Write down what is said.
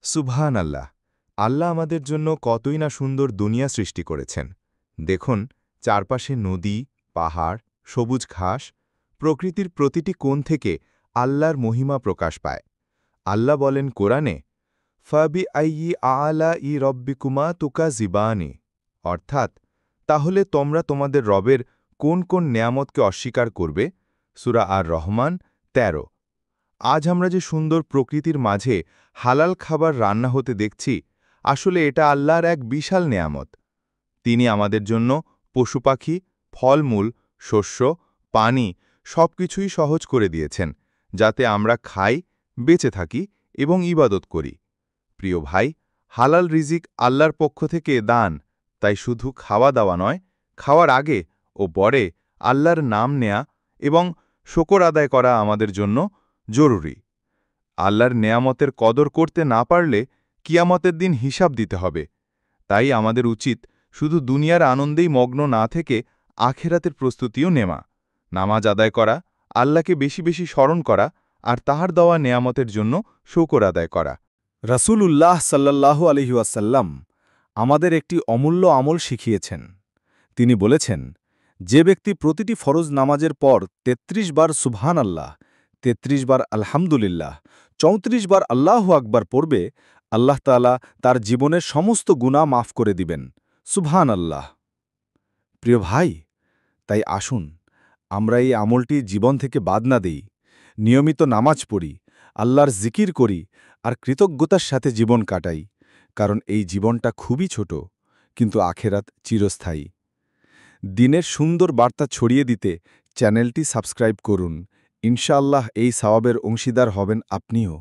সুবহান আল্লাহ। আল্লাহ আমাদের জন্য কতই না সুন্দর দুনিয়া সৃষ্টি করেছেন। দেখুন, চারপাশে নদী, পাহাড়, সবুজ ঘাস, প্রকৃতির প্রতিটি কোণ থেকে আল্লাহর মহিমা প্রকাশ পায়। আল্লাহ বলেন কোরআনে, ফাবি আইয়ি আলা ই রব্বিকুমা তুকা জিবানি, অর্থাৎ, তাহলে তোমরা তোমাদের রবের কোন কোন নেয়ামতকে অস্বীকার করবে? সূরা আর রহমান ১৩। আজ আমরা যে সুন্দর প্রকৃতির মাঝে হালাল খাবার রান্না হতে দেখছি, আসলে এটা আল্লাহর এক বিশাল নেয়ামত। তিনি আমাদের জন্য পশুপাখি, ফলমূল, শস্য, পানি সবকিছুই সহজ করে দিয়েছেন, যাতে আমরা খাই, বেঁচে থাকি এবং ইবাদত করি। প্রিয় ভাই, হালাল রিজিক আল্লাহর পক্ষ থেকে দান, তাই শুধু খাওয়া দাওয়া নয়, খাওয়ার আগে ও পরে আল্লাহর নাম নেয়া এবং শকর আদায় করা আমাদের জন্য জরুরি। আল্লাহর নেয়ামতের কদর করতে না পারলে কিয়ামতের দিন হিসাব দিতে হবে। তাই আমাদের উচিত শুধু দুনিয়ার আনন্দেই মগ্ন না থেকে আখেরাতের প্রস্তুতিও নেওয়া, নামাজ আদায় করা, আল্লাহকে বেশি বেশি স্মরণ করা আর তাহার দেওয়া নেয়ামতের জন্য শকর আদায় করা। রাসূলুল্লাহ সাল্লাল্লাহু আলাইহি ওয়াসাল্লাম আমাদের একটি অমূল্য আমল শিখিয়েছেন। তিনি বলেছেন, যে ব্যক্তি প্রতিটি ফরজ নামাজের পর ৩৩ বার সুবহানাল্লাহ, ৩৩ বার আলহামদুলিল্লাহ, ৩৪ বার আল্লাহু আকবার পড়বে, আল্লাহ তাআলা তার জীবনের সমস্ত গুনাহ মাফ করে দিবেন। সুবহানাল্লাহ। প্রিয় ভাই, তাই আসুন আমরা এই আমলটি জীবন থেকে বাদ না দেই। নিয়মিত নামাজ পড়ি, আল্লাহর জিকির করি আর কৃতজ্ঞতার সাথে জীবন কাটাই, কারণ এই জীবনটা খুবই ছোট, কিন্তু আখেরাত চিরস্থায়ী। দিনের সুন্দর বার্তা ছড়িয়ে দিতে চ্যানেলটি সাবস্ক্রাইব করুন। ইনশাআল্লাহ এই সওয়াবের অংশীদার হবেন আপনিও।